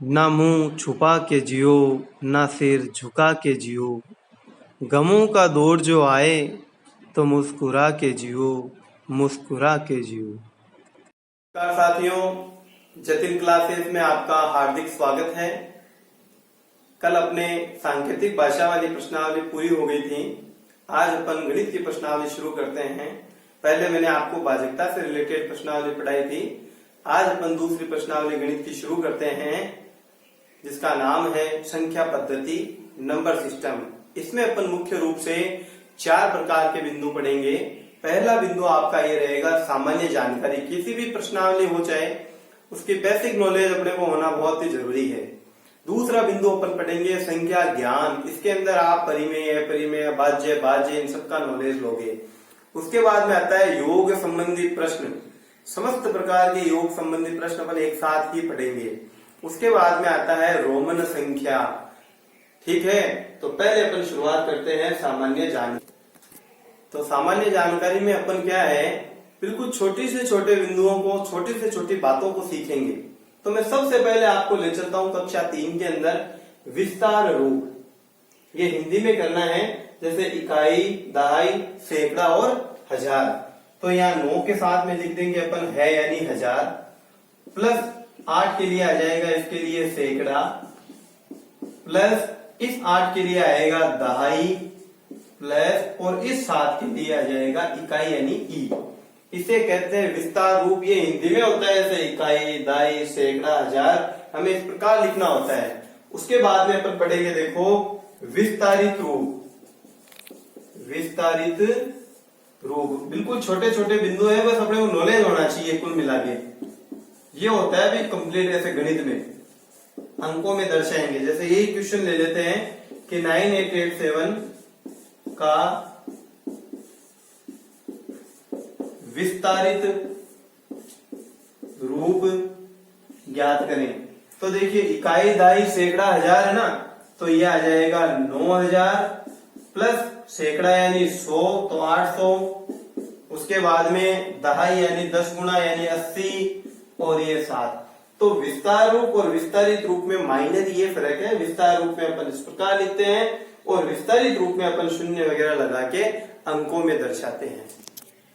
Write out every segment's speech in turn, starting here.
ना मुंह छुपा के जियो, ना सिर झुका के जियो। गमों का दौर जो आए तो मुस्कुरा के जियो, मुस्कुरा के जियो। नमस्कार साथियों, जतिन क्लासेस में आपका हार्दिक स्वागत है। कल अपने सांकेतिक भाषा वाली प्रश्नावली पूरी हो गई थी। आज अपन गणित की प्रश्नावली शुरू करते हैं। पहले मैंने आपको भाजकता से रिलेटेड प्रश्नावली पढ़ाई थी। आज अपन दूसरी प्रश्नावली गणित की शुरू करते हैं, जिसका नाम है संख्या पद्धति, नंबर सिस्टम। इसमें अपन मुख्य रूप से 4 प्रकार के बिंदु पढ़ेंगे। पहला बिंदु आपका ये रहेगा सामान्य जानकारी। किसी भी प्रश्नावली हो चाहे, उसकी बेसिक नॉलेज अपने को होना बहुत ही जरूरी है। दूसरा बिंदु अपन पढ़ेंगे संख्या ज्ञान। इसके अंदर आप परिमेय, परिमेय, भाज्य, भाज्य इन सबका नॉलेज लोगे। उसके बाद में आता है योग संबंधी प्रश्न। समस्त प्रकार के योग संबंधी प्रश्न अपन एक साथ ही पढ़ेंगे। उसके बाद में आता है रोमन संख्या। ठीक है, तो पहले अपन शुरुआत करते हैं सामान्य जानकारी। तो सामान्य जानकारी में अपन क्या है, बिल्कुल छोटी से छोटे बिंदुओं को, छोटी से छोटी बातों को सीखेंगे। तो मैं सबसे पहले आपको ले चलता हूं कक्षा 3 के अंदर विस्तार रूप। ये हिंदी में करना है, जैसे इकाई, दहाई, सैकड़ा और हजार। तो यहाँ 9 के साथ में लिख देंगे अपन है यानी हजार, प्लस 8 के लिए आ जाएगा इसके लिए सैकड़ा, प्लस इस 8 के लिए आएगा दहाई, प्लस और इस 7 के लिए आ जाएगा इकाई यानी ई। इसे कहते हैं विस्तार रूप। ये हिंदी में होता है जैसे इकाई, दहाई, सैकड़ा, हजार, हमें इस प्रकार लिखना होता है। उसके बाद में अपन पढ़ेंगे, देखो विस्तारित रूप। विस्तारित रूप बिल्कुल छोटे छोटे बिंदु है, बस अपने को नॉलेज होना चाहिए कुल मिला के। ये होता है अभी कंप्लीट ऐसे गणित में अंकों में दर्शाएंगे। जैसे यही क्वेश्चन ले लेते हैं कि 9887 का विस्तारित रूप ज्ञात करें। तो देखिए इकाई, दहाई, सैकड़ा, हजार है ना, तो ये आ जाएगा 9000 प्लस सैकड़ा यानी 100 तो 800। उसके बाद में दहाई यानी 10 गुना यानी 80 और ये 7। तो विस्तार रूप और विस्तारित रूप में माइनर ये फर्क है। विस्तार रूप में अपन इस प्रकार लिखते हैं और विस्तारित रूप में अपन शून्य वगैरह लगा के अंकों में दर्शाते हैं।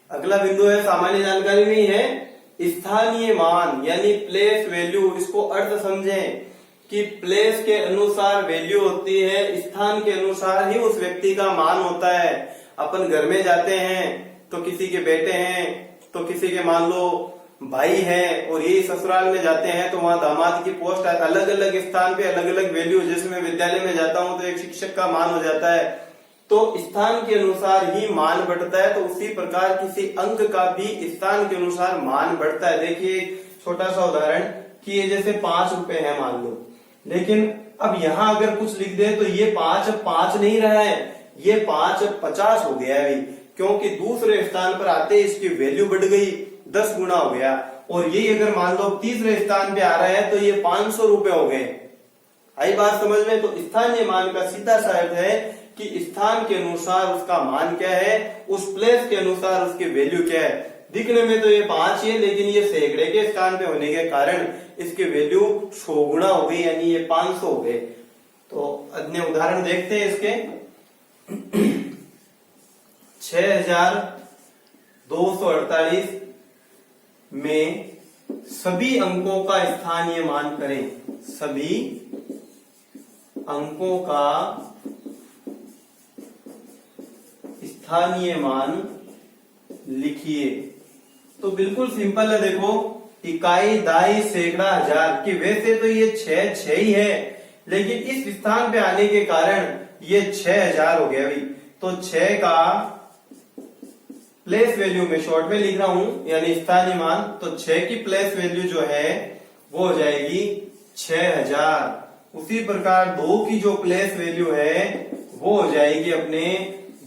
अगला बिंदु है सामान्य जानकारी में ही है स्थानीय मान यानी प्लेस वैल्यू। इसको अर्थ समझें कि प्लेस के अनुसार वैल्यू होती है, स्थान के अनुसार ही उस व्यक्ति का मान होता है। अपन घर में जाते हैं तो किसी के बेटे हैं, तो किसी के मान लो भाई है, और यही ससुराल में जाते हैं तो वहां दामाद की पोस्ट है। अलग अलग स्थान पे अलग अलग वैल्यू। जैसे मैं विद्यालय में जाता हूं तो एक शिक्षक का मान हो जाता है। तो स्थान के अनुसार ही मान बढ़ता है। तो उसी प्रकार किसी अंक का भी स्थान के अनुसार मान बढ़ता है। देखिए छोटा सा उदाहरण कि ये जैसे 5 रुपए है मान लो, लेकिन अब यहाँ अगर कुछ लिख दे तो ये 5 अब 5 नहीं रहा है, ये 5 अब 50 हो गया है, क्योंकि दूसरे स्थान पर आते इसकी वैल्यू बढ़ गई, 10 गुना हो गया। और यही अगर मान लो तीसरे स्थान पे आ रहा है तो ये 500 रुपए हो गए। आई बात समझ में? तो स्थानीय मान का सीधा सा अर्थ है कि स्थान के अनुसार उसका मान क्या है, उस प्लेस के अनुसार उसकी वैल्यू क्या है। दिखने में तो ये 5 है, लेकिन ये सैकड़े के स्थान पे होने के कारण इसकी वैल्यू 100 गुना हो गई, यानी ये 500 हो गए। तो अन्य उदाहरण देखते हैं इसके। 6248 में सभी अंकों का स्थानीय मान करें। सभी अंकों का स्थानीय मान लिखिए। तो बिल्कुल सिंपल है। देखो इकाई, दहाई, सैकड़ा, हजार की वैसे तो ये 6 ही है, लेकिन इस स्थान पे आने के कारण ये 6000 हो गया भाई। तो 6 का प्लेस वैल्यू में शॉर्ट में लिख रहा हूं यानी स्थानीय मान, तो 6 की प्लेस वैल्यू जो है वो हो जाएगी 6000। उसी प्रकार 2 की जो प्लेस वैल्यू है वो हो जाएगी अपने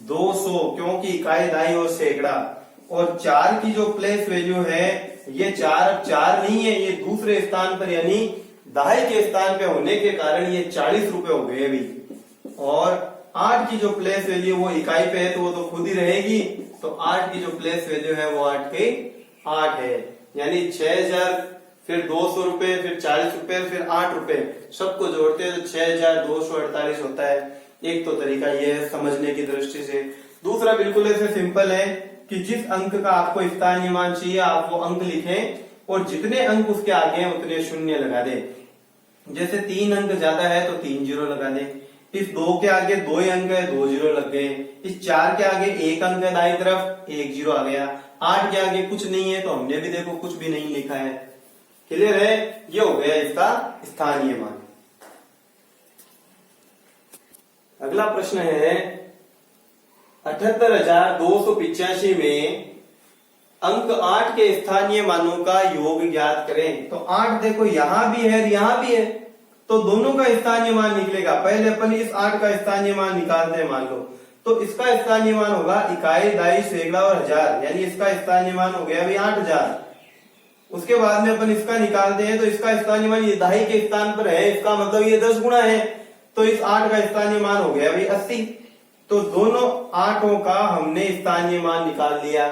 200, क्योंकि इकाई, दहाई और सैकड़ा। और 4 की जो प्लेस वैल्यू है ये 4 अब 4 नहीं है, ये दूसरे स्थान पर यानी दहाई के स्थान पे होने के कारण ये 40 रुपए हो गए अभी। और 8 की जो प्लेस वैल्यू वो इकाई पे है तो वो तो खुद ही रहेगी, तो 8 की जो प्लेस वैल्यू है वो 8 के 8 है, यानी 6000 फिर 200 रुपए, फिर 40 रुपए, फिर 8 रुपए, सबको जोड़ते हैं तो 6248 होता है। एक तो तरीका ये है समझने की दृष्टि से। दूसरा बिल्कुल ऐसे सिंपल है कि जिस अंक का आपको स्थानीय मान चाहिए आप वो अंक लिखें और जितने अंक उसके आगे हैं उतने शून्य लगा दें। जैसे 3 अंक ज्यादा है तो 3 जीरो लगा दें। इस 2 के आगे 2 ही अंक है, 2 जीरो लग गए। इस 4 के आगे 1 अंक है दाईं तरफ, 1 जीरो आ गया। 8 के आगे कुछ नहीं है तो हमने भी देखो कुछ भी नहीं लिखा है। क्लियर है? ये हो गया इसका स्थानीय मान। अगला प्रश्न है 78,285 में अंक 8 के स्थानीय मानों का योग ज्ञात करें। तो 8 देखो यहां भी है और यहां भी है, तो दोनों का स्थानीय मान निकलेगा। पहले अपन इस 8 का स्थानीय मान निकालते हैं। मान लो तो इसका स्थानीय मान होगा इकाई, दाई, सैकड़ा और हजार, यानी इसका स्थानीय मान हो गया भाई 8000। उसके बाद में अपन इसका निकालते हैं तो इसका स्थानीय मान ये दाई के स्थान पर है, इसका मतलब ये 10 गुना है, तो इस 8 का स्थानीय मान हो गया भाई 80। तो दोनों 8 का हमने स्थानीय मान निकाल लिया।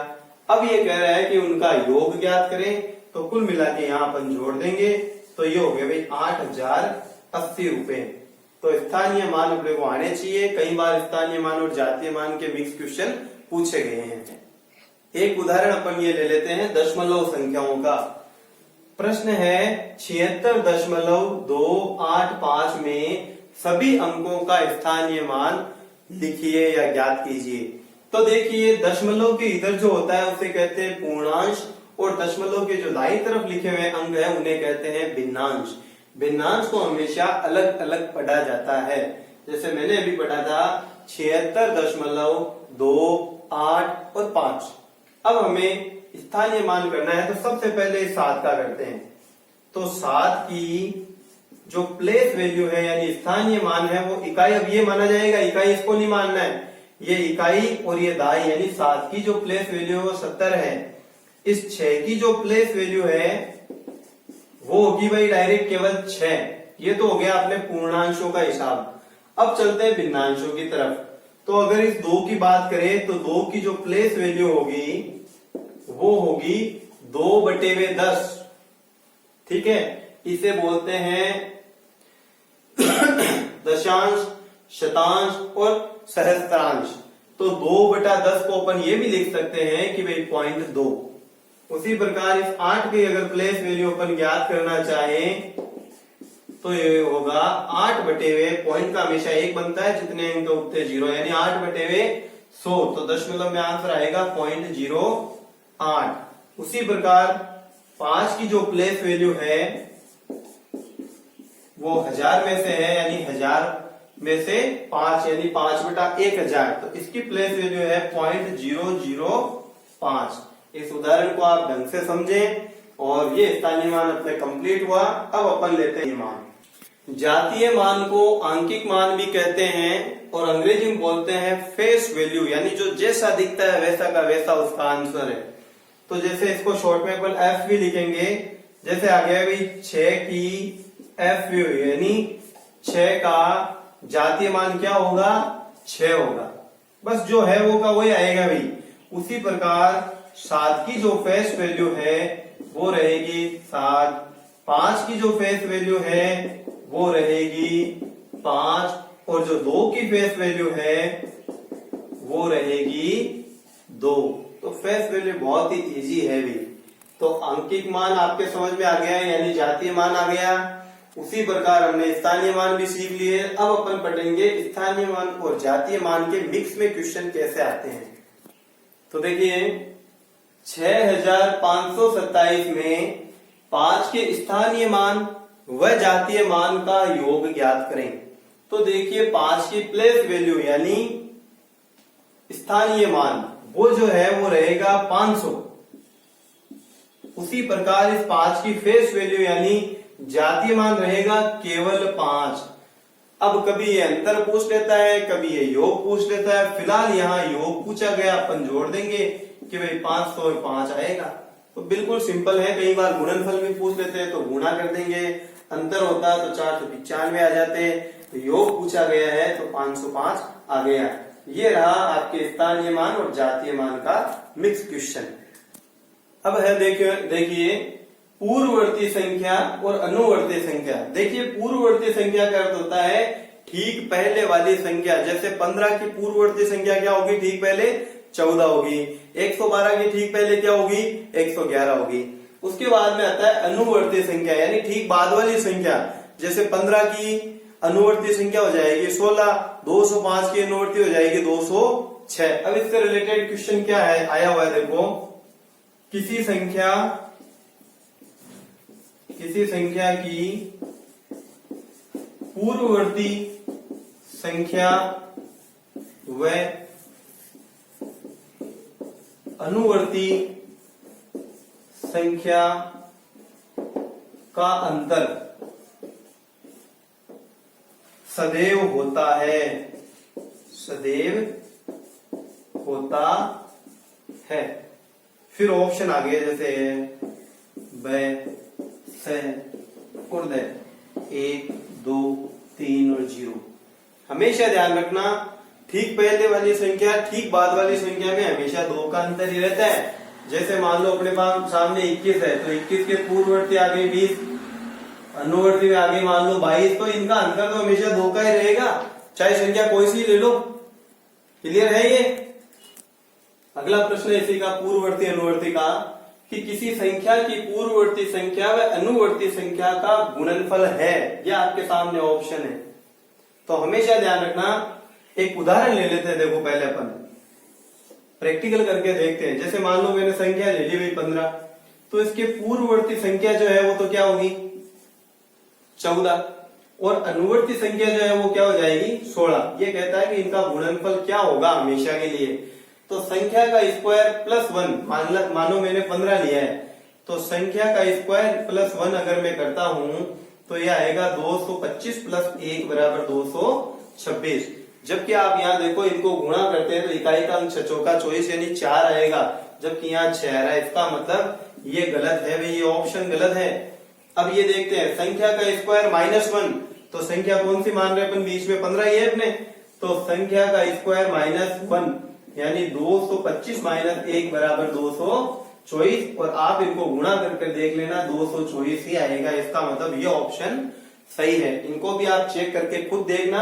अब ये कह रहा है कि उनका योग ज्ञात करें, तो कुल मिला के यहाँ अपन जोड़ देंगे तो ये हो गया भाई 8080 रुपए। तो स्थानीय मान अपने को आने चाहिए। कई बार स्थानीय मान और जातीय मान के मिक्स क्वेश्चन पूछे गए हैं। एक उदाहरण अपन ये ले लेते हैं दशमलव संख्याओं का। प्रश्न है 76.285 में सभी अंकों का स्थानीय मान लिखिए या ज्ञात कीजिए। तो देखिए दशमलव के इधर जो होता है उसे कहते हैं पूर्णांश और दशमलव के जो दाईं तरफ लिखे हुए अंक है उन्हें कहते हैं भिन्नांश। भिन्नांश को हमेशा अलग अलग पढ़ा जाता है। जैसे मैंने अभी पढ़ा था 76.285 और 5। अब हमें स्थानीय मान करना है तो सबसे पहले 7 का करते हैं। तो 7 की जो प्लेस वैल्यू है यानी स्थानीय मान है वो इकाई, अब ये माना जाएगा इकाई, इसको नहीं मानना है, ये इकाई और ये दाई यानी 7 की जो प्लेस वैल्यू है वो 70 है। इस 6 की जो प्लेस वैल्यू है वो होगी भाई डायरेक्ट केवल 6। ये तो हो गया अपने पूर्णांशों का हिसाब। अब चलते हैं भिन्नांशों की तरफ। तो अगर इस 2 की बात करें तो 2 की जो प्लेस वैल्यू होगी वो होगी 2/10। ठीक है, इसे बोलते हैं दशांश, शतांश और सहस्त्रांश। तो 2/10 को अपन ये भी लिख सकते हैं कि भाई 0.2। उसी प्रकार इस 8 की अगर प्लेस वैल्यू अपन ज्ञात करना चाहें तो ये होगा 8/, पॉइंट का हमेशा 1 बनता है, जितने अंक उतने 0, यानी 8/100। तो दशमलव में आंसर आएगा 0.08। उसी प्रकार 5 की जो प्लेस वैल्यू है वो 1000 में से है, यानी 1000 में से 5 यानी 5/1000। तो इसकी प्लेस वैल्यू है 0.005। इस उदाहरण को आप ढंग से समझें और ये स्थानीय मान अपने कंप्लीट हुआ। अब अपन लेते हैं मान। जातीय मान को आंकिक मान भी कहते हैं और अंग्रेजी में बोलते हैं फेस वैल्यू, यानी जो जैसा दिखता है वैसा का वैसा उसका आंसर है। तो जैसे इसको शॉर्ट में अपन एफ भी लिखेंगे। जैसे आ गया भाई 6 की एफ वैल्यू, यानी 6 का जातीय मान क्या होगा? 6 होगा। बस जो है वो का वही आएगा भाई। उसी प्रकार 7 की जो फेस वैल्यू है वो रहेगी 7। 5 की जो फेस वैल्यू है वो रहेगी 5 और जो 2 की फेस वैल्यू है वो रहेगी 2। तो फेस वैल्यू बहुत ही इजी है भी। तो आंकिक मान आपके समझ में आ गया, यानी जातीय मान आ गया। उसी प्रकार हमने स्थानीय मान भी सीख लिए। अब अपन पढ़ेंगे स्थानीय मान और जातीय मान के मिक्स में क्वेश्चन कैसे आते हैं। तो देखिए 6527 में 5 के स्थानीय मान व जातीय मान का योग ज्ञात करें। तो देखिए 5 की प्लेस वैल्यू यानी स्थानीय मान वो जो है वो रहेगा 500। उसी प्रकार इस 5 की फेस वैल्यू यानी जातीय मान रहेगा केवल 5। अब कभी ये अंतर पूछ लेता है, कभी ये योग पूछ लेता है। फिलहाल यहाँ योग पूछा गया, अपन जोड़ देंगे कि भाई 500 और 5 आएगा। तो बिल्कुल सिंपल है। कई बार गुणनफल भी पूछ लेते हैं तो गुणा कर देंगे, अंतर होता है तो 495 आ जाते। तो योग पूछा गया है तो 505 आ गया। ये रहा आपके स्थानीय मान और जातीय मान का मिक्स क्वेश्चन। अब है देखिए पूर्ववर्ती संख्या और अनुवर्ती संख्या। देखिए पूर्ववर्ती संख्या का अर्थ होता है ठीक पहले वाली संख्या। जैसे 15 की पूर्ववर्ती संख्या क्या होगी, ठीक पहले 14 होगी। 112 की ठीक पहले क्या होगी, 111 होगी। उसके बाद में आता है अनुवर्ती संख्या, यानी ठीक बाद वाली संख्या। जैसे 15 की अनुवर्ती संख्या हो जाएगी 16, 205 की अनुवर्ती हो जाएगी 206। अब इससे रिलेटेड क्वेश्चन क्या है आया हुआ है, देखो किसी संख्या की पूर्ववर्ती संख्या व अनुवर्ती संख्या का अंतर सदैव होता है, सदैव होता है। फिर ऑप्शन आ गए जैसे ब, स, उर्द 1, 2, 3 और 0। हमेशा ध्यान रखना ठीक पहले वाली संख्या ठीक बाद वाली संख्या में हमेशा 2 का अंतर ही रहता है। जैसे मान लो अपने पास सामने 21 है तो 21 के पूर्ववर्ती आ गई 20, अनुवर्ती में आ गई मान लो 22, तो इनका अंतर तो हमेशा 2 का ही रहेगा, चाहे संख्या कोई सी ले लो। क्लियर है ये। अगला प्रश्न इसी का पूर्ववर्ती अनुवर्ती का कि किसी संख्या की पूर्ववर्ती संख्या व अनुवर्ती संख्या का गुणनफल है, यह आपके सामने ऑप्शन है। तो हमेशा ध्यान रखना, एक उदाहरण ले लेते हैं। देखो पहले अपन प्रैक्टिकल करके देखते हैं। जैसे मान लो मैंने संख्या ले ली हुई 15, तो इसके पूर्ववर्ती संख्या जो है वो तो क्या होगी 14, और अनुवर्ती संख्या जो है वो क्या हो जाएगी 16। ये कहता है कि इनका गुणनफल क्या होगा हमेशा के लिए। तो संख्या का स्क्वायर प्लस 1, मानो मैंने 15 लिया है, तो संख्या का स्क्वायर प्लस 1 अगर मैं करता हूं तो यह आएगा 225 प्लस 1 बराबर 226। जबकि आप यहाँ देखो इनको गुणा करते हैं तो इकाई का अंक 6 चौका 24 यानी 4 आएगा, जबकि यहाँ 6 आ रहा है। इसका मतलब ये गलत है भाई, ये ऑप्शन गलत है। अब ये देखते हैं संख्या का स्क्वायर -1, तो संख्या कौन सी मान रहे हैं अपन, बीच में 15 ही है अपने, तो संख्या का स्क्वायर -1 यानी 225 माइनस 1 बराबर 224, और आप इनको गुणा करके देख लेना 224 ही आएगा। इसका मतलब ये ऑप्शन सही है। इनको भी आप चेक करके खुद देखना,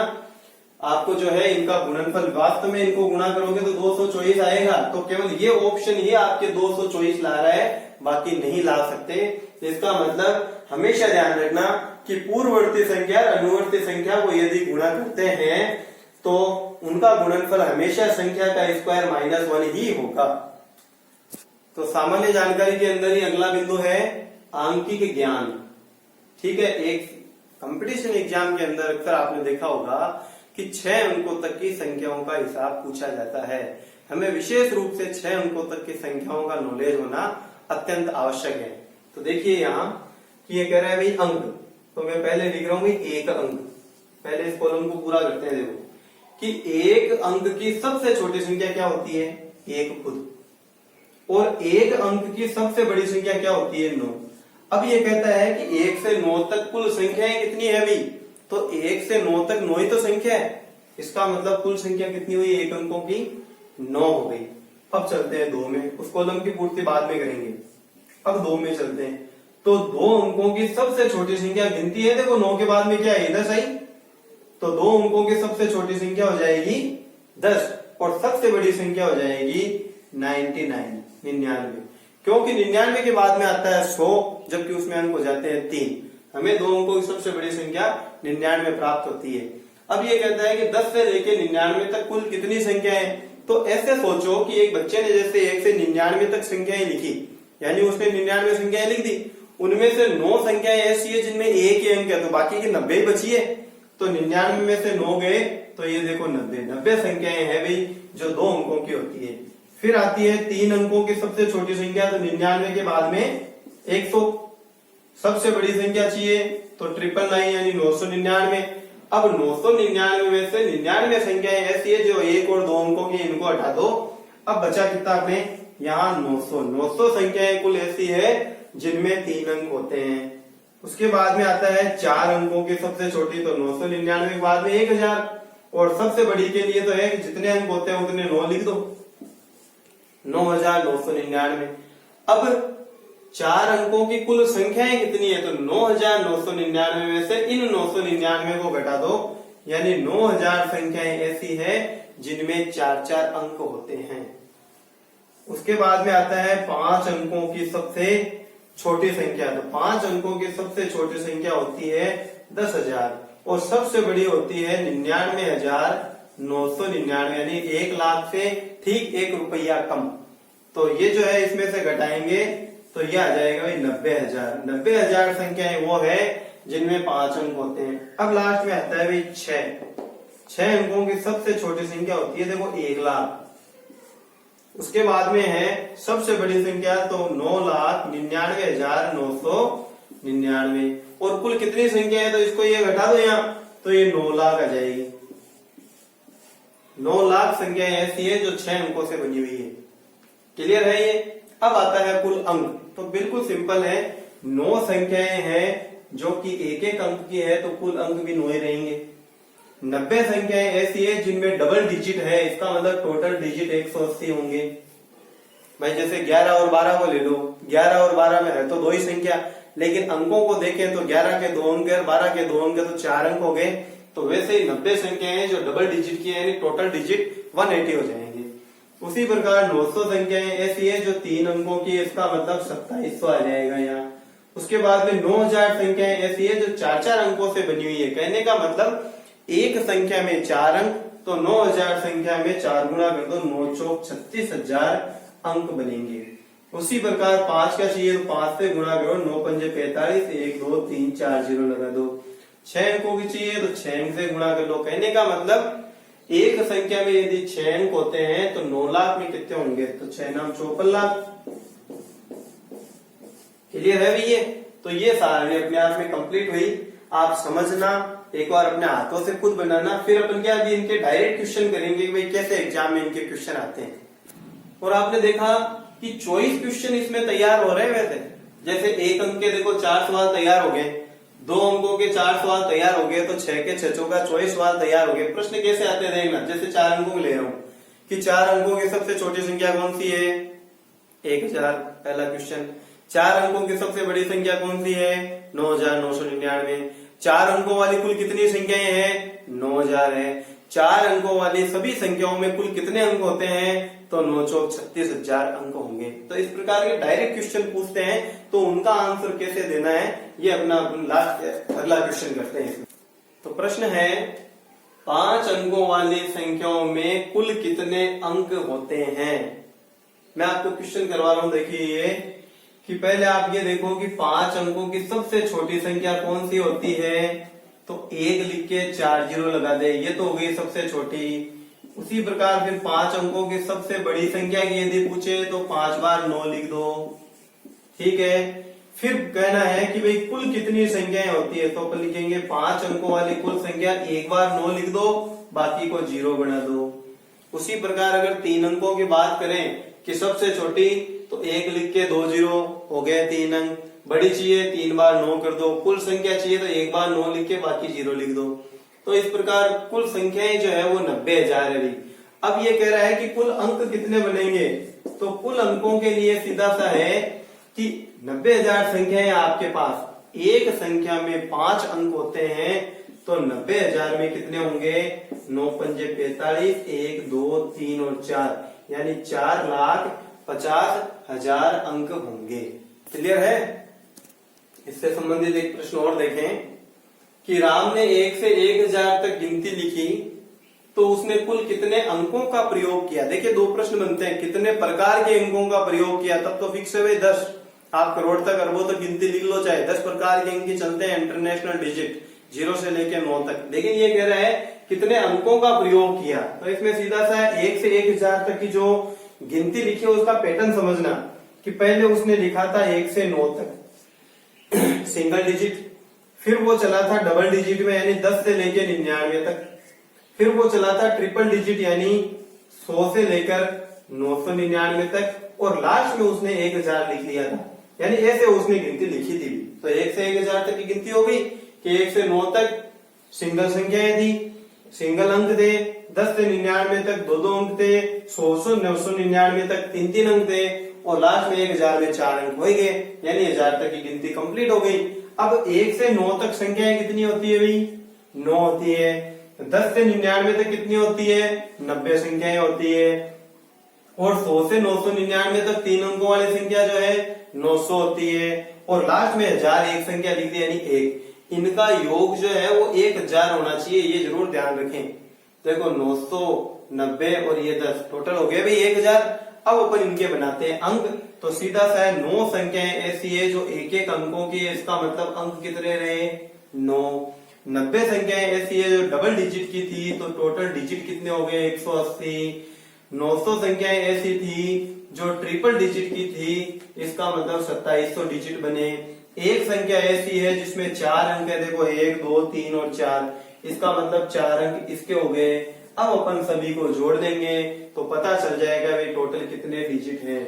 आपको जो है इनका गुणनफल वास्तव में इनको गुणा करोगे तो 224 आएगा। तो केवल ये ऑप्शन ही आपके 224 ला रहा है, बाकी नहीं ला सकते। इसका मतलब हमेशा ध्यान रखना कि पूर्ववर्ती संख्या और अनुवर्ती संख्या को यदि गुणा करते हैं तो उनका गुणनफल हमेशा संख्या का स्क्वायर -1 ही होगा। तो सामान्य जानकारी के अंदर ही अगला बिंदु है आंकिक ज्ञान। ठीक है, एक कंपटीशन एग्जाम के अंदर अक्सर आपने देखा होगा कि 6 अंकों तक की संख्याओं का हिसाब पूछा जाता है। हमें विशेष रूप से 6 अंकों तक की संख्याओं का नॉलेज होना अत्यंत आवश्यक है। तो देखिए यहाँ कि ये कह रहा है भाई अंक, तो मैं पहले लिख रहा हूँ 1 अंक। पहले इस कॉलम को पूरा करते हैं। देखो कि 1 अंक की सबसे छोटी संख्या क्या होती है, 1 खुद, और 1 अंक की सबसे बड़ी संख्या क्या होती है, 9। अब ये कहता है कि 1 से 9 तक कुल संख्याएं कितनी है भाई, तो 1 से 9 तक 9 ही तो संख्या है। इसका मतलब कुल संख्या कितनी हुई 1 अंकों की, 9 हो गई। अब चलते हैं 2 में, उस कॉलम की पूर्ति बाद में करेंगे। अब 2 में चलते हैं, तो 2 अंकों की सबसे छोटी संख्या गिनती है। देखो 9 के बाद में क्या है, 10 आई, तो 2 अंकों की सबसे छोटी संख्या हो जाएगी 10, और सबसे बड़ी संख्या हो जाएगी 99। क्योंकि 99 के बाद में आता है 100, जबकि उसमें अंक हो जाते हैं 3। हमें 2 अंकों की सबसे बड़ी संख्या 99 प्राप्त होती है। अब ये कहता है कि 10 से लेके 99 तक कुल कितनी संख्या है। तो ऐसे सोचो कि एक बच्चे ने जैसे 1 से 99 तक संख्याएं लिखी, यानी उसने 99 संख्याएं लिख दी, उनमें से 9 संख्याएं ऐसी है जिनमें 1 ही अंक है, तो बाकी की 90 ही बची है। तो 99 में से 9 गए तो ये देखो 90 संख्याएं हैं भाई जो 2 अंकों की होती है। फिर आती है 3 अंकों की सबसे छोटी संख्या, तो 99 के बाद में 100। सबसे बड़ी संख्या चाहिए तो 999 यानी 999। अब 999 में से 99 संख्याएं ऐसी है जो 1 और 2 अंकों की, इनको हटा दो। अब बचा कितना अपने यहाँ 900 संख्याएं कुल ऐसी है जिनमें 3 अंक होते हैं। उसके बाद में आता है 4 अंकों की सबसे छोटी, तो 999 के बाद में 1000, और सबसे बड़ी के लिए तो है कि जितने अंक होते हैं उतने 9 लिख दो, 9999। अब चार अंकों की कुल संख्याएं कितनी है, तो 9,999 में से इन 999 को घटा दो, यानी 9,000 संख्याएं ऐसी है जिनमें 4-4 अंक होते हैं। उसके बाद में आता है 5 अंकों की सबसे छोटी संख्या। तो 5 अंकों की सबसे छोटी संख्या होती है 10,000 और सबसे बड़ी होती है 99,999, यानी 1 लाख से ठीक 1 रुपया कम। तो ये जो है इसमें से घटाएंगे तो ये आ जाएगा भाई 90,000। 90,000 संख्याएं वो है जिनमें 5 अंक होते हैं। अब लास्ट में आता है भाई 6 अंकों की सबसे छोटी संख्या होती है देखो 1 लाख। उसके बाद में है सबसे बड़ी संख्या तो 9,99,999 और कुल कितनी संख्या है, तो इसको ये घटा दो यहाँ, तो ये 9 लाख आ जाएगी। 9 लाख संख्या ऐसी है जो 6 अंकों से बनी हुई है। क्लियर है ये। अब आता है कुल अंक। तो बिल्कुल सिंपल है, 9 संख्याएं हैं जो कि एक एक अंक की है, तो कुल अंक भी 9 ही रहेंगे। 90 संख्याएं ऐसी है जिनमें डबल डिजिट है, इसका मतलब टोटल डिजिट 180 होंगे। भाई जैसे 11 और 12 को ले लो, 11 और 12 में है तो 2 ही संख्या, लेकिन अंकों को देखें तो 11 के 2 अंक और 12 के 2 अंक तो 4 अंक हो गए। तो वैसे ही 90 संख्याएं जो डबल डिजिट की है, यानी टोटल डिजिट 180 हो जाएंगे। उसी प्रकार 900 संख्याएं ऐसी है जो 3 अंकों की है, इसका मतलब 2700 आ जाएगा यहाँ। उसके बाद में 9,000 संख्याएं ऐसी है जो 4-4 अंकों से बनी हुई है। कहने का मतलब एक संख्या में 4 अंक, तो 9,000 संख्या में 4 गुणा कर दो, 9 चौक 36,000 अंक बनेंगे। उसी प्रकार 5 का चाहिए तो 5 से गुणा करो, 9 पंजे 45, 1 2 3 4 0 लगा दो। 6 अंकों की चाहिए तो 6 अंक से गुणा कर लो। कहने का मतलब एक संख्या में यदि 6 अंक होते हैं तो 9 लाख में कितने होंगे, तो 6 नाम 54 लाख। क्लियर है भैया। तो ये सारी अपने आप में कंप्लीट हुई। आप समझना, एक बार अपने हाथों से खुद बनाना, फिर अपन क्या अभी इनके डायरेक्ट क्वेश्चन करेंगे कि भाई कैसे एग्जाम में इनके क्वेश्चन आते हैं। और आपने देखा कि 24 क्वेश्चन इसमें तैयार हो रहे हैं। वैसे जैसे 1 अंक के देखो 4 सवाल तैयार हो गए, 2 अंकों के 4 सवाल तैयार हो गए, तो 6 के 6 चौका 24 सवाल तैयार हो गए। प्रश्न कैसे आते हैं देखना। जैसे 4 अंकों ले रहा हूं कि 4 अंकों की सबसे छोटी संख्या कौन सी है, 1000 पहला क्वेश्चन। 4 अंकों की सबसे बड़ी संख्या कौन सी है, 9,999। 4 अंकों वाली कुल कितनी संख्याएं हैं, 9,000 है। 4 अंकों वाली सभी संख्याओं में कुल कितने अंक होते हैं, तो 9 चौक 36,000 अंक होंगे। तो इस प्रकार के डायरेक्ट क्वेश्चन पूछते हैं, तो उनका आंसर कैसे देना है ये अपना लास्ट अगला क्वेश्चन करते हैं। तो प्रश्न है 5 अंकों वाली संख्याओं में कुल कितने अंक होते हैं। मैं आपको क्वेश्चन करवा रहा हूं। देखिए ये कि पहले आप ये देखो कि 5 अंकों की सबसे छोटी संख्या कौन सी होती है, तो 1 लिख के 4 0 लगा दे, ये तो हो गई सबसे छोटी। उसी प्रकार फिर 5 अंकों की सबसे बड़ी संख्या की यदि पूछे तो 5 बार 9 लिख दो, ठीक है। फिर कहना है कि भाई कुल कितनी संख्याएं होती है, तो अपन लिखेंगे 5 अंकों वाली कुल संख्या 1 बार 9 लिख दो, बाकी को 0 बना दो। उसी प्रकार अगर 3 अंकों की बात करें कि सबसे छोटी, तो 1 लिख के 2 0 हो गए 3 अंक। बड़ी चाहिए 3 बार 9 कर दो। कुल संख्या चाहिए तो 1 बार 9 लिख के बाकी 0 लिख दो। तो इस प्रकार कुल संख्याएं जो है वो 90,000 है। अब ये कह रहा है कि कुल अंक कितने बनेंगे, तो कुल अंकों के लिए सीधा सा है कि 90,000 संख्याएं आपके पास, एक संख्या में 5 अंक होते हैं, तो 90,000 में कितने होंगे, 9 पंजे 45, 1 2 3 और 4, यानी 4,50,000 अंक होंगे। क्लियर है। इससे संबंधित एक प्रश्न और देखें कि राम ने 1 से 1000 तक गिनती लिखी, तो उसने कुल कितने अंकों का प्रयोग किया। देखिए 2 प्रश्न बनते हैं, कितने प्रकार के अंकों का प्रयोग किया, तब तो फिक्स है भाई 10। आप करोड़ तक अरबों तक गिनती लिख लो, चाहे 10 प्रकार के अंक चलते हैं, इंटरनेशनल डिजिट 0 से लेके 9 तक। लेकिन ये कह रहा है कितने अंकों का प्रयोग किया, तो इसमें सीधा सा 1 से 1000 तक की जो गिनती लिखी है उसका पैटर्न समझना कि पहले उसने लिखा था 1 से 9 तक सिंगल डिजिट, फिर वो चला था डबल डिजिट में यानी 10 से लेकर 99 तक, फिर वो चला था ट्रिपल डिजिट यानी 100 से लेकर 999 तक, और लास्ट में उसने 1000 लिख लिया था। यानी ऐसे उसने गिनती लिखी थी। तो 1 से 1000 तक की गिनती हो गई कि 1 से 9 तक सिंगल संख्याएं थी, सिंगल अंक थे, 10 से 99 तक 2-2 अंक थे, 100 से 999 तक 3-3 अंक थे, और लास्ट में 1000 में 4 अंक हो गए, यानी 1000 तक की गिनती कंप्लीट हो गई। अब 1 से 9 तक संख्याएं कितनी होती है भाई? 9 होती है। 10 से 99 तक कितनी होती है? 90 संख्याएं होती है। और 100 से 999 तक 3 अंकों वाली संख्या जो है 900 होती है। और लास्ट में 1000 एक संख्या लिख दी यानी 1। इनका योग जो है वो 1000 होना चाहिए, ये जरूर ध्यान रखें। देखो 990 और ये 10 टोटल हो गया भाई 1000। अब अपन इनके बनाते हैं अंक। तो सीधा सा है 9 संख्याएं ऐसी है जो एक एक अंकों की है, इसका मतलब अंक कितने रहे? 9। 90 संख्याएं ऐसी है जो डबल डिजिट की थी, तो टोटल डिजिट कितने हो गए? 180। 900 संख्याएं ऐसी थी जो ट्रिपल डिजिट की थी, इसका मतलब 2700 डिजिट बने। एक संख्या ऐसी है जिसमें 4 अंक है, देखो 1 2 3 और 4, इसका मतलब 4 अंक इसके हो गए। अब अपन सभी को जोड़ देंगे तो पता चल जाएगा भाई टोटल कितने डिजिट है।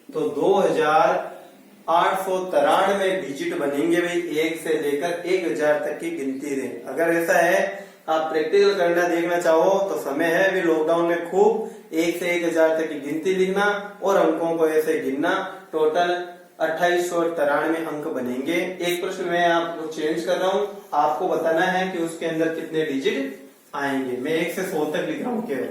तो 2893 डिजिट बनेंगे भाई 1 से लेकर 1000 तक की गिनती दें। अगर ऐसा है आप प्रैक्टिकल करना देखना चाहो तो समय है अभी लॉकडाउन में खूब 1 से 1000 तक की गिनती लिखना और अंकों को ऐसे गिनना। टोटल 2893 अंक बनेंगे। एक प्रश्न मैं आपको चेंज कर रहा हूँ, आपको बताना है कि उसके अंदर कितने डिजिट आएंगे। मैं 1 से 100 तक लिख रहा हूँ, केवल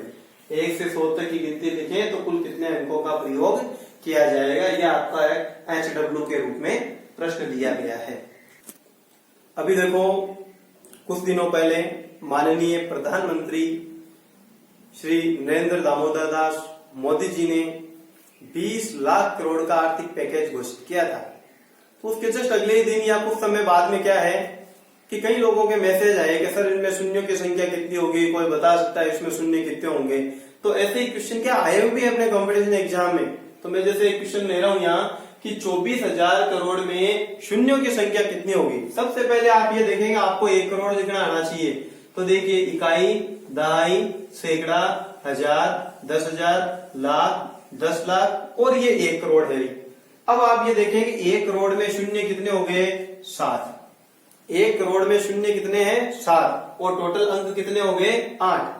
1 से 100 तक की गिनती लिखें तो कुल कितने अंकों का प्रयोग किया जाएगा। यह आपका HW के रूप में प्रश्न दिया गया है। अभी देखो कुछ दिनों पहले माननीय प्रधानमंत्री श्री नरेंद्र दामोदर दास मोदी जी ने 20 लाख करोड़ का आर्थिक पैकेज घोषित किया था। तो उसके जस्ट अगले ही दिन या कुछ समय बाद में क्या है कि कई लोगों के मैसेज आए कि सर इनमें शून्यों की संख्या कितनी होगी, कोई बता सकता है इसमें शून्य कितने होंगे। तो ऐसे ही क्वेश्चन क्या आए हुए भी अपने कॉम्पिटिशन एग्जाम में। तो मैं जैसे एक क्वेश्चन ले रहा हूँ यहाँ कि 24,000 करोड़ में शून्यों की संख्या कितनी होगी। सबसे पहले आप ये देखेंगे आपको 1 करोड़ लिखना आना चाहिए। तो देखिए इकाई, दहाई, सैकड़ा, हजार, 10,000, लाख, 10 लाख और ये 1 करोड़ है। अब आप ये देखेंगे 1 करोड़ में शून्य कितने हो गए? 7। 1 करोड़ में शून्य कितने हैं? 7 और टोटल अंक कितने हो गए? 8।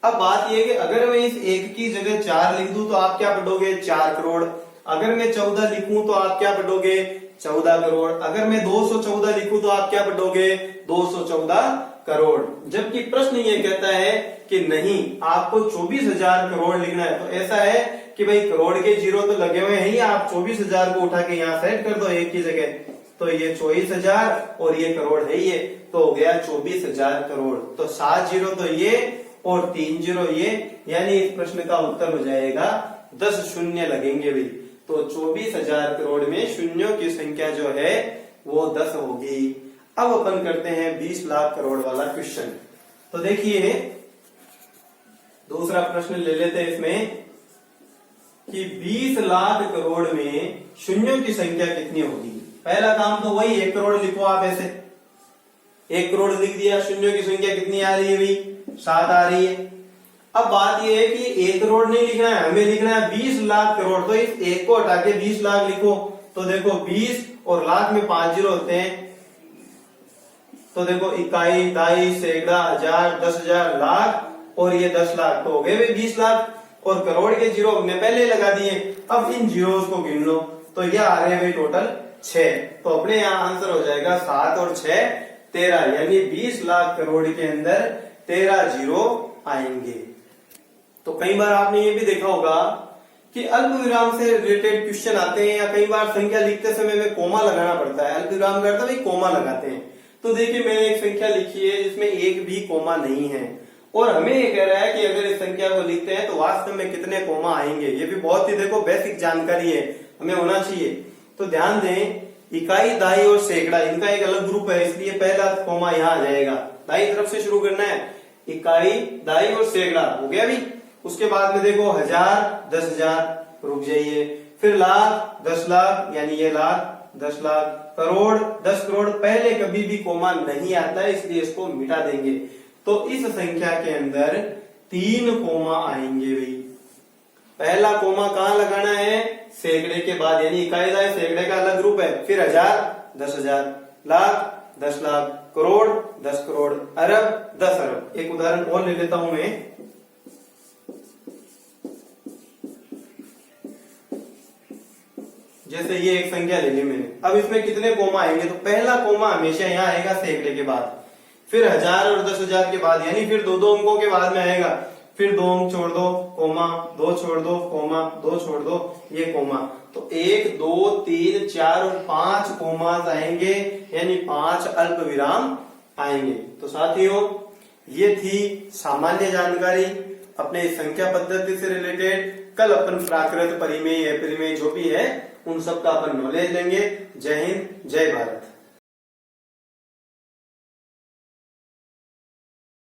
अब बात यह कि अगर मैं इस 1 की जगह 4 लिख दूं तो आप क्या पढ़ोगे? 4 करोड़। अगर मैं 14 लिखूं तो आप क्या पढ़ोगे? 14 करोड़। अगर मैं 214 लिखूं तो आप क्या पढ़ोगे? 214 करोड़। जबकि प्रश्न ये कहता है कि नहीं आपको 24,000 करोड़ लिखना है। तो ऐसा है कि भाई करोड़ के जीरो तो लगे हुए हैं ही, आप 24,000 को उठा के यहाँ सेट कर दो 1 की जगह। तो ये 24,000 और ये करोड़ है ये, तो हो गया 24,000 करोड़। तो 7 जीरो तो ये और 3 जीरो ये, यानी इस प्रश्न का उत्तर हो जाएगा 10 शून्य लगेंगे भाई। तो 24,000 करोड़ में शून्यों की संख्या जो है वो 10 होगी। अब अपन करते हैं 20 लाख करोड़ वाला क्वेश्चन। तो देखिए दूसरा प्रश्न ले लेते हैं इसमें कि 20 लाख करोड़ में शून्यों की संख्या कितनी होगी। पहला काम तो वही 1 करोड़ लिखो आप ऐसे। 1 करोड़ लिख दिया, शून्यों की संख्या कितनी आ रही है भाई? 7 आ रही है। अब बात यह है कि 1 करोड़ नहीं लिखना है, हमें लिखना है 20 लाख करोड़। तो इस 1 को हटा के 20 लाख लिखो। तो देखो 20 और लाख में 5 जीरो होते हैं। तो देखो इकाई, दहाई, सैकड़ा, हजार, 10,000, लाख और ये 10 लाख तो हो गए भाई 20 लाख। और करोड़ के जीरो हमने पहले लगा दिए। अब इन जीरोस को गिन लो तो ये आ रहे हैं भाई टोटल 6। तो अपने यहाँ आंसर हो जाएगा 7 और 6 13, यानी 20 लाख करोड़ के अंदर 13 जीरो आएंगे। तो कई बार आपने ये भी देखा होगा कि अल्प विराम से रिलेटेड क्वेश्चन आते हैं या कई बार संख्या लिखते समय में कोमा लगाना पड़ता है। अल्प विराम करता भाई कोमा लगाते हैं। तो देखिए मैंने एक संख्या लिखी है जिसमें एक भी कोमा नहीं है और हमें ये कह रहा है कि अगर इस संख्या को लिखते हैं तो वास्तव में कितने कोमा आएंगे। ये भी बहुत ही देखो बेसिक जानकारी है, हमें होना चाहिए। तो ध्यान दें इकाई, दहाई और सैकड़ा इनका एक अलग ग्रुप है, इसलिए पहला कोमा यहाँ आ जाएगा। दाई तरफ से शुरू करना है, इकाई, दहाई और सैकड़ा हो गया भी। उसके बाद में देखो हजार, 10,000, रुक जाइए। फिर लाख, 10 लाख, यानी ये लाख, 10 लाख। करोड़, 10 करोड़, पहले कभी भी कोमा नहीं आता है इसलिए इसको मिटा देंगे। तो इस संख्या के अंदर 3 कोमा आएंगे भाई। पहला कोमा कहाँ लगाना है? सैकड़े के बाद, यानी इकाई, दहाई, सैकड़े का अलग ग्रुप है। फिर हजार, 10,000, लाख, 10 लाख, करोड़, 10 करोड़, अरब, 10 अरब। एक उदाहरण और ले लेता हूं मैं। जैसे ये एक संख्या ले ली मैंने, अब इसमें कितने कोमा आएंगे, तो पहला कोमा हमेशा यहाँ आएगा सैकड़े के बाद, फिर 1000 और 10,000 के बाद, यानी फिर दो अंकों के बाद में आएगा, फिर 2 अंक छोड़ दो कोमा, 2 छोड़ दो कोमा, 2 छोड़ दो ये कोमा, तो 1 2 3 4 और 5 कोमास आएंगे, यानी 5 अल्प विराम आएंगे। तो साथियों ये थी सामान्य जानकारी अपने इस संख्या पद्धति से रिलेटेड। कल अपन प्राकृत, परिमेय, अपरिमेय जो भी है उन सब का अपन नॉलेज लेंगे। जय हिंद, जय भारत।